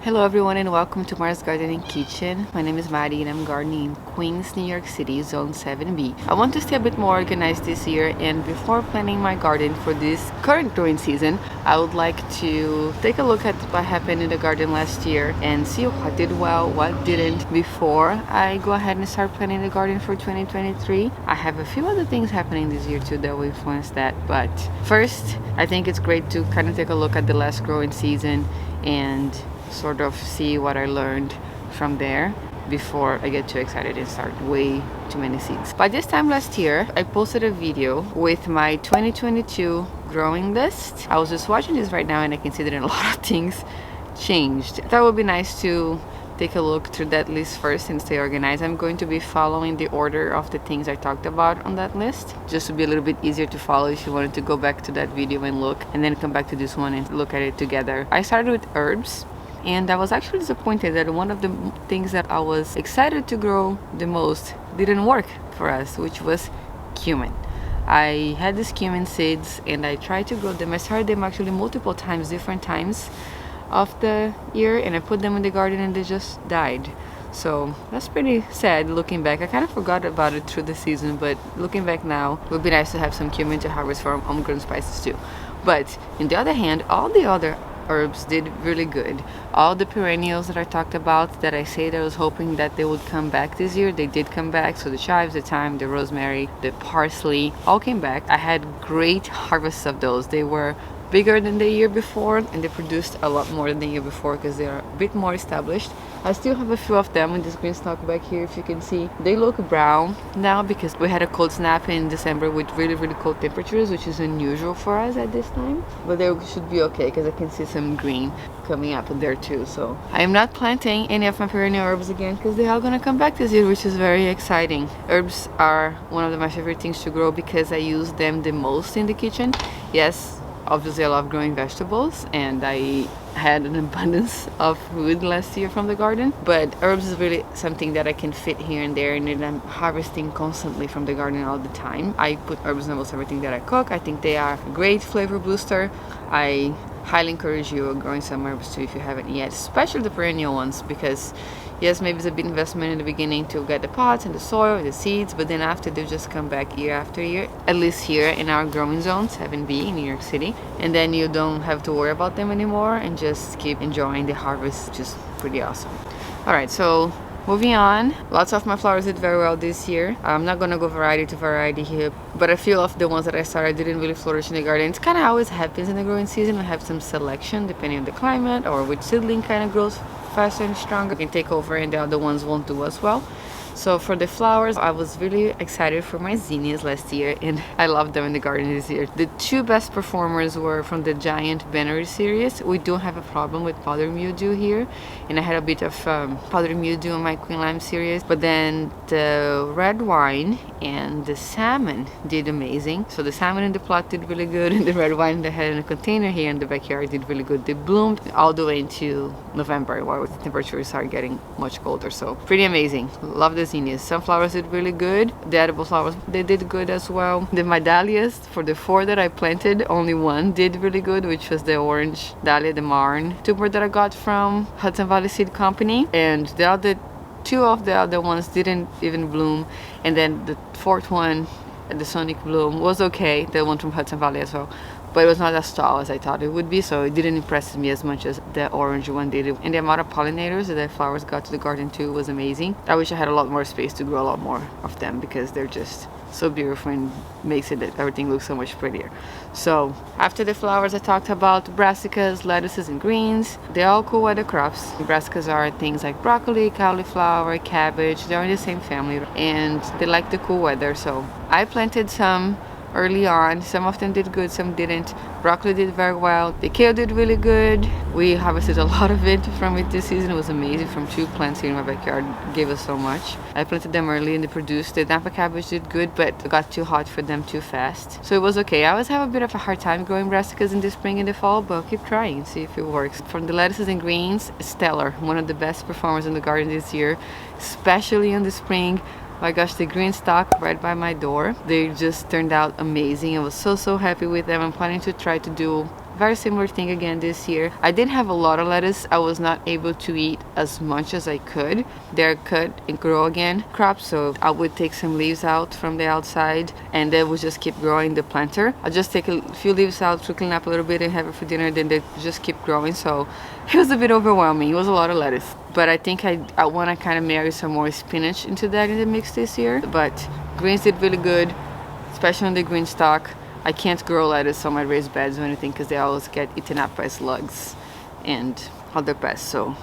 Hello everyone and welcome to Mars Gardening Kitchen. My name is Maddie and I'm gardening in Queens, New York City, Zone 7B. I want to stay a bit more organized this year, and before planning my garden for this current growing season, I would like to take a look at what happened in the garden last year and see what did well, what didn't, before I go ahead and start planning the garden for 2023. I have a few other things happening this year too that will influence that, but first I think it's great to kind of take a look at the last growing season and sort of see what I learned from there before I get too excited and start way too many seeds. By this time last year, I posted a video with my 2022 growing list. I was just watching this right now and I can see that a lot of things changed. That would be nice to take a look through that list first and stay organized. I'm going to be following the order of the things I talked about on that list, just to be a little bit easier to follow if you wanted to go back to that video and look, and then come back to this one and look at it together. I started with herbs. And I was actually disappointed that one of the things that I was excited to grow the most didn't work for us, which was cumin. I had these cumin seeds and I tried to grow them. I started them actually multiple times, different times of the year, and I put them in the garden and they just died. So that's pretty sad looking back. I kind of forgot about it through the season, but looking back now, it would be nice to have some cumin to harvest for homegrown spices too. But on the other hand, all the other herbs did really good. All the perennials that I talked about, that I said I was hoping that they would come back this year, they did come back. So the chives, the thyme, the rosemary, the parsley, all came back. I had great harvests of those. They were bigger than the year before and they produced a lot more than the year before because they are a bit more established. I still have a few of them in this green stalk back here. If you can see, they look brown now because we had a cold snap in December with really cold temperatures, which is unusual for us at this time, but they should be okay because I can see some green coming up in there too. So I am not planting any of my perennial herbs again because they are gonna come back this year, which is very exciting. Herbs are one of my favorite things to grow because I use them the most in the kitchen. Yes, obviously I love growing vegetables and I had an abundance of food last year from the garden, but herbs is really something that I can fit here and there, and then I'm harvesting constantly from the garden all the time. I put herbs in almost everything that I cook. I think they are a great flavor booster. I highly encourage you growing some herbs too if you haven't yet, especially the perennial ones, because yes, maybe it's a big investment in the beginning to get the pots and the soil and the seeds, but then after they just come back year after year, at least here in our growing zone 7B in New York City, and then you don't have to worry about them anymore and just keep enjoying the harvest, which is pretty awesome. Alright, so moving on, lots of my flowers did very well this year. I'm not gonna go variety to variety here, but a few of the ones that I started didn't really flourish in the garden. It's kind of always happens in the growing season. I have some selection depending on the climate or which seedling kind of grows faster and stronger, can take over and the other ones won't do as well. So for the flowers, I was really excited for my zinnias last year and I loved them in the garden this year. The two best performers were from the giant banner series. We do have a problem with powdery mildew here, and I had a bit of powdery mildew in my queen lime series, but then the red wine and the salmon did amazing. So the salmon in the plot did really good, and the red wine that I had in a container here in the backyard did really good. They bloomed all the way into November, where the temperatures are getting much colder. So pretty amazing. Love the zinnias. Sunflowers did really good. The edible flowers, they did good as well. The my dahlias, for the 4 that I planted, only one did really good, which was the orange dahlia, the Marn tuber that I got from Hudson Valley Seed Company, and the other 2 of the other ones didn't even bloom, and then the 4th one, the Sonic Bloom, was okay, the one from Hudson Valley as well, but it was not as tall as I thought it would be, so it didn't impress me as much as the orange one did. And the amount of pollinators that the flowers got to the garden too was amazing. I wish I had a lot more space to grow a lot more of them because they're just so beautiful and makes it that everything looks so much prettier. So after the flowers, I talked about brassicas, lettuces, and greens. They're all cool weather crops. Brassicas are things like broccoli, cauliflower, cabbage. They're in the same family and they like the cool weather. So I planted some early on. Some of them did good, some didn't. Broccoli did very well. The kale did really good. We harvested a lot of it from it this season. It was amazing. From 2 plants here in my backyard, gave us so much. I planted them early and they produced. The Napa cabbage did good, but it got too hot for them too fast. So it was okay. I always have a bit of a hard time growing brassicas in the spring and the fall, but I'll keep trying and see if it works. From the lettuces and greens, stellar. One of the best performers in the garden this year, especially in the spring. My gosh, the green stalk right by my door, they just turned out amazing. I was so happy with them. I'm planning to try to do very similar thing again this year. I didn't have a lot of lettuce. I was not able to eat as much as I could. They're cut and grow again crops, so I would take some leaves out from the outside and they would just keep growing the planter. I'll just take a few leaves out to clean up a little bit and have it for dinner, then they just keep growing. So it was a bit overwhelming. It was a lot of lettuce, but I think I want to kind of marry some more spinach into that in the mix this year. But greens did really good, especially on the green stalk. I can't grow lettuce on my raised beds or anything because they always get eaten up by slugs and other pests. So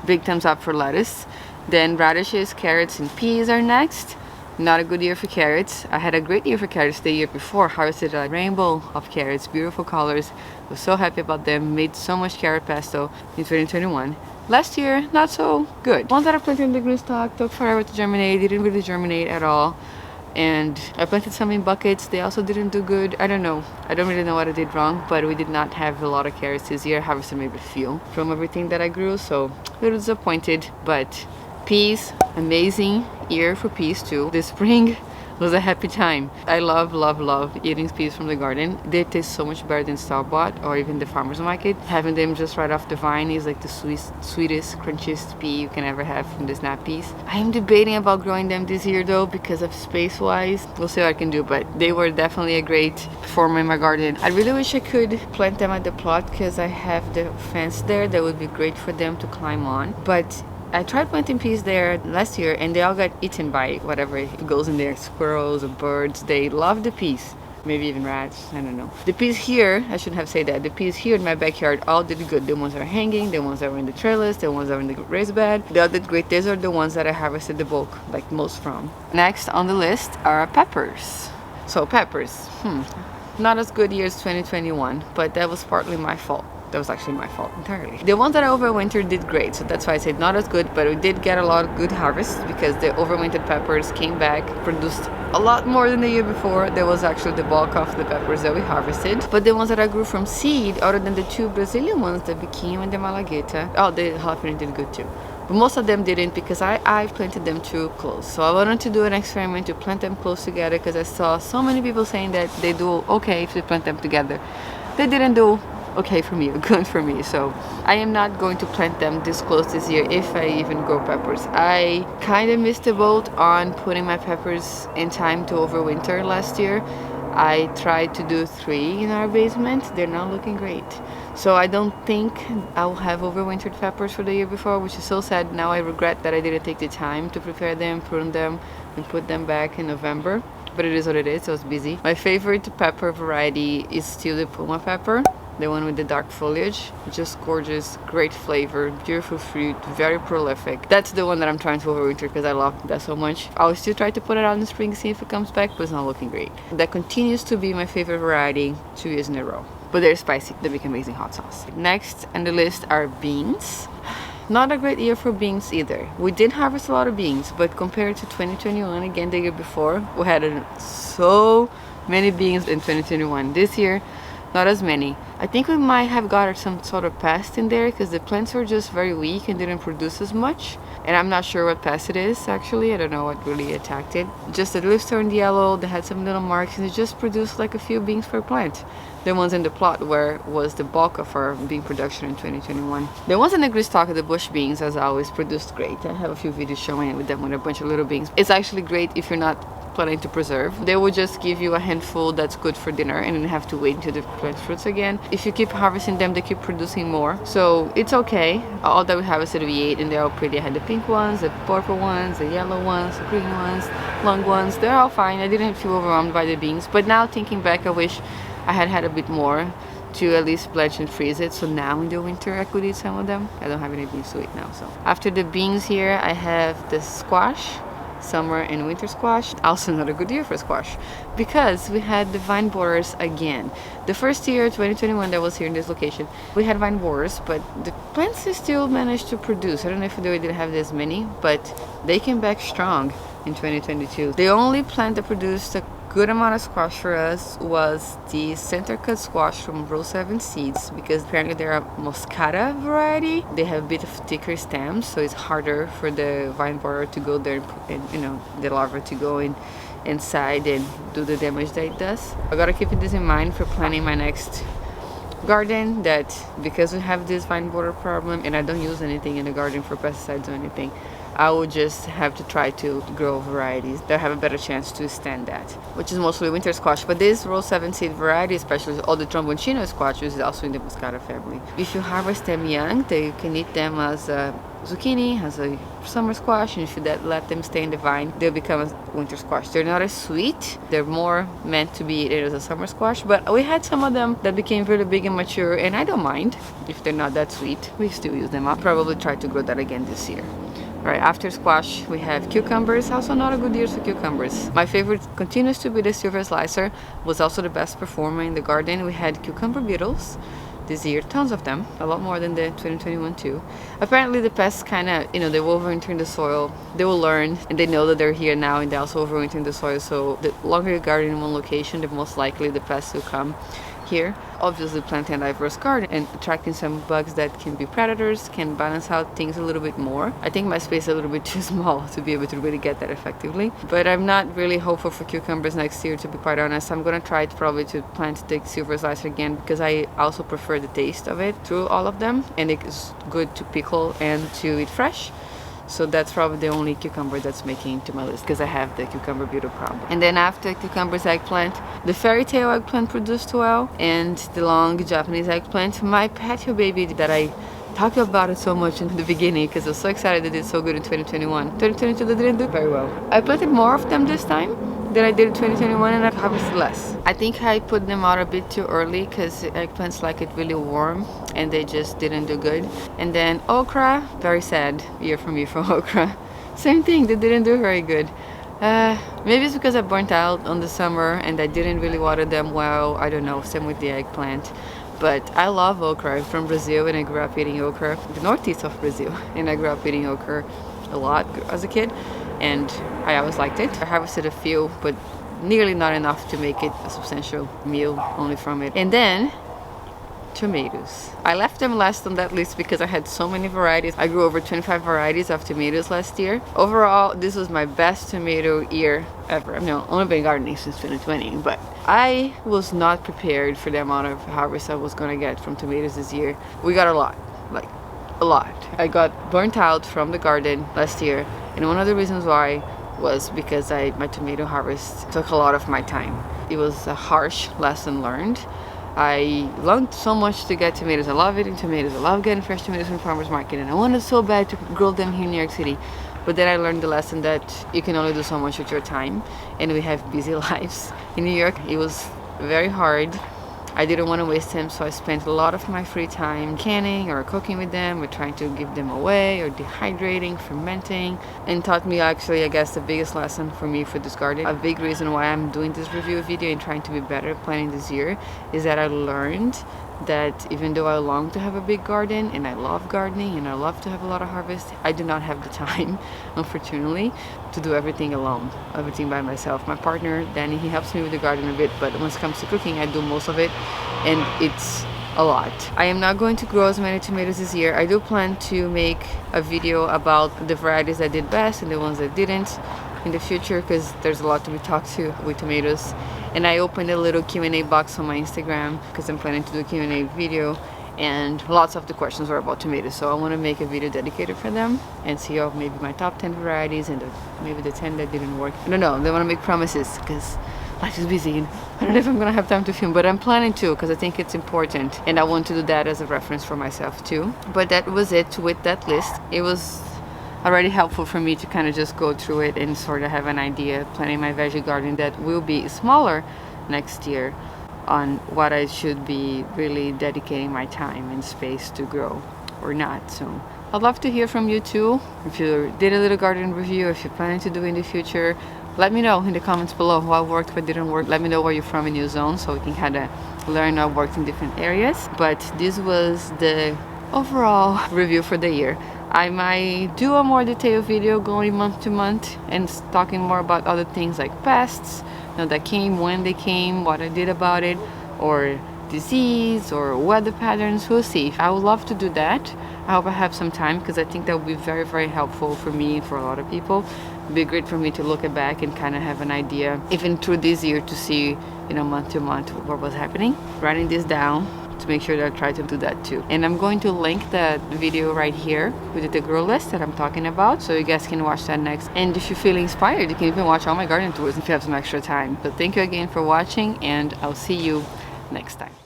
big thumbs up for lettuce. Then radishes, carrots, and peas are next. Not a good year for carrots. I had a great year for carrots the year before. Harvested a rainbow of carrots, beautiful colors. Was so happy about them. Made so much carrot pesto in 2021. Last year, not so good. Ones that I planted in the green stalk took forever to germinate. They didn't really germinate at all. And I planted some in buckets. They also didn't do good. I don't know. I don't really know what I did wrong, but we did not have a lot of carrots this year. I harvested maybe a few from everything that I grew, so a little disappointed. But peas, amazing year for peas too. This spring was a happy time. I love eating peas from the garden. They taste so much better than store-bought or even the farmer's market. Having them just right off the vine is like the sweetest, crunchiest pea you can ever have from the snap peas. I am debating about growing them this year though because of space-wise. We'll see what I can do, but they were definitely a great performer in my garden. I really wish I could plant them at the plot because I have the fence there that would be great for them to climb on. But I tried planting peas there last year and they all got eaten by whatever goes in there, squirrels or birds. They love the peas, maybe even rats, I don't know. The peas here, I shouldn't have said that, the peas here in my backyard all did good. The ones that are hanging, the ones that were in the trellis, the ones that were in the raised bed, they all did great. These are the ones that I harvested the bulk, like most from. Next on the list are peppers. So peppers, not as good year as 2021, but that was partly my fault. That was actually my fault entirely. The ones that I overwintered did great, so that's why I said not as good, but we did get a lot of good harvests because the overwintered peppers came back, produced a lot more than the year before. That was actually the bulk of the peppers that we harvested. But the ones that I grew from seed, other than the two Brazilian ones, the Biquinho and the Malagueta, oh, the jalapeno did good too. But most of them didn't because I planted them too close. So I wanted to do an experiment to plant them close together because I saw so many people saying that they do okay if you plant them together. They didn't do okay for me, good for me. So I am not going to plant them this close this year if I even grow peppers. I kind of missed the boat on putting my peppers in time to overwinter last year. I tried to do 3 in our basement. They're not looking great. So I don't think I'll have overwintered peppers for the year before, which is so sad. Now I regret that I didn't take the time to prepare them, prune them, and put them back in November. But it is what it is, I was busy. My favorite pepper variety is still the Puma pepper. The one with the dark foliage, just gorgeous, great flavor, beautiful fruit, very prolific. That's the one that I'm trying to overwinter because I love that so much. I'll still try to put it out in the spring, see if it comes back, but it's not looking great. That continues to be my favorite variety 2 years in a row. But they're spicy, they make amazing hot sauce. Next on the list are beans. Not a great year for beans either. We did harvest a lot of beans, but compared to 2021, again the year before, we had so many beans in 2021. This year, not as many. I think we might have got some sort of pest in there because the plants were just very weak and didn't produce as much. And I'm not sure what pest it is actually. I don't know what really attacked it. Just the leaves turned yellow, they had some little marks, and it just produced like a few beans per plant. The ones in the plot where was the bulk of our bean production in 2021. The ones in the green stalk, the bush beans, as always, produced great. I have a few videos showing it with them with a bunch of little beans. It's actually great if you're not planning to preserve. They will just give you a handful that's good for dinner and then have to wait until they plant fruits again. If you keep harvesting them, they keep producing more. So it's okay. All that we harvested we ate and they're all pretty. I had the pink ones, the purple ones, the yellow ones, the green ones, long ones. They're all fine. I didn't feel overwhelmed by the beans. But now thinking back, I wish I had a bit more to at least blanch and freeze it. So now in the winter I could eat some of them. I don't have any beans to eat now. So after the beans here, I have the squash. Summer and winter squash. Also not a good year for squash because we had the vine borers again. The first year, 2021, that was here in this location, we had vine borers, but the plants still managed to produce. I don't know if they didn't have this many, but they came back strong in 2022. The only plant that produced a good amount of squash for us was the center cut squash from Row 7 Seeds because apparently they're a moscata variety. They have a bit of thicker stems, so it's harder for the vine borer to go there and the larva to go inside and do the damage that it does. I gotta keep this in mind for planning my next garden that, because we have this vine border problem and I don't use anything in the garden for pesticides or anything, I will just have to try to grow varieties that have a better chance to stand that, which is mostly winter squash. But this row 7 seed variety, especially all the tromboncino squash, is also in the muscata family. If you harvest them young, they can eat them as a zucchini, as a summer squash, and if you let them stay in the vine, they'll become a winter squash. They're not as sweet, they're more meant to be eaten as a summer squash, but we had some of them that became really big and mature, and I don't mind if they're not that sweet. We still use them. I'll probably try to grow that again this year. Right after squash, we have cucumbers. Also not a good year for cucumbers. My favorite continues to be the silver slicer. Was also the best performer in the garden. We had cucumber beetles this year, tons of them, a lot more than the 2021 too. Apparently the pests kind of, they will overwinter in the soil. They will learn, and they know that they're here now, and they also overwinter in the soil. So the longer you garden in one location, the most likely the pests will come here. Obviously planting a diverse garden and attracting some bugs that can be predators can balance out things a little bit more. I think my space is a little bit too small to be able to really get that effectively, but I'm not really hopeful for cucumbers next year, to be quite honest. I'm gonna try probably to plant the silver slicer again because I also prefer the taste of it through all of them, and it's good to pickle and to eat fresh. So that's probably the only cucumber that's making to my list because I have the cucumber beetle problem. And then after cucumbers, eggplant, the fairy tale eggplant produced well, and the long Japanese eggplant. My patio baby that I talked about it so much in the beginning because I was so excited that it did so good in 2021. 2022 they didn't do very well. I planted more of them this time than I did in 2021, and I harvested less. I think I put them out a bit too early because eggplants like it really warm and they just didn't do good. And then okra, very sad year for me for okra. Same thing, they didn't do very good. Maybe it's because I burnt out on the summer and I didn't really water them well. I don't know, same with the eggplant. But I love okra. I'm from Brazil and I grew up eating okra, the northeast of Brazil, and I grew up eating okra a lot as a kid, and I always liked it. I harvested a few, but nearly not enough to make it a substantial meal only from it. And then tomatoes. I left them last on that list because I had so many varieties. I grew over 25 varieties of tomatoes last year. Overall, this was my best tomato year ever. I've only been gardening since 2020, but I was not prepared for the amount of harvest I was gonna get from tomatoes this year. We got a lot, like a lot. I got burnt out from the garden last year, and one of the reasons why was because my tomato harvest took a lot of my time. It was a harsh lesson learned. I longed so much to get tomatoes. I love eating tomatoes. I love getting fresh tomatoes from the farmer's market, and I wanted so bad to grow them here in New York City. But then I learned the lesson that you can only do so much with your time, and we have busy lives. In New York, it was very hard. I didn't want to waste them, so I spent a lot of my free time canning or cooking with them, or trying to give them away, or dehydrating, fermenting, and taught me actually, I guess, the biggest lesson for me for this garden. A big reason why I'm doing this review video and trying to be better at planning this year is that I learned that even though I long to have a big garden and I love gardening and I love to have a lot of harvest, I do not have the time, unfortunately, to do everything alone, everything by myself. My partner, Danny, he helps me with the garden a bit, but when it comes to cooking, I do most of it, and it's a lot. I am not going to grow as many tomatoes this year. I do plan to make a video about the varieties that did best and the ones that didn't in the future, because there's a lot to be talked to with tomatoes. And I opened a little Q&A box on my Instagram because I'm planning to do a Q&A video, and lots of the questions were about tomatoes, so I want to make a video dedicated for them and see how maybe my top 10 varieties and maybe the 10 that didn't work. I don't know, they want to make promises because life is busy and I don't know if I'm gonna have time to film, but I'm planning to because I think it's important, and I want to do that as a reference for myself too. But that was it with that list. It was already helpful for me to kind of just go through it and sort of have an idea planning my veggie garden that will be smaller next year on what I should be really dedicating my time and space to grow or not. So I'd love to hear from you too. If you did a little garden review, if you're planning to do in the future, let me know in the comments below what worked, what didn't work. Let me know where you're from in your zone so we can kind of learn what worked in different areas. But this was the overall review for the year. I might do a more detailed video going month to month and talking more about other things like pests, that came, when they came, what I did about it, or disease or weather patterns. We'll see. I would love to do that. I hope I have some time because I think that would be very, very helpful for me and for a lot of people. It'd be great for me to look back and kind of have an idea, even through this year, to see, month to month what was happening. Writing this down to make sure that I try to do that too. And I'm going to link that video right here with the grow list that I'm talking about, so you guys can watch that next. And if you feel inspired, you can even watch all my garden tours if you have some extra time. But thank you again for watching, and I'll see you next time.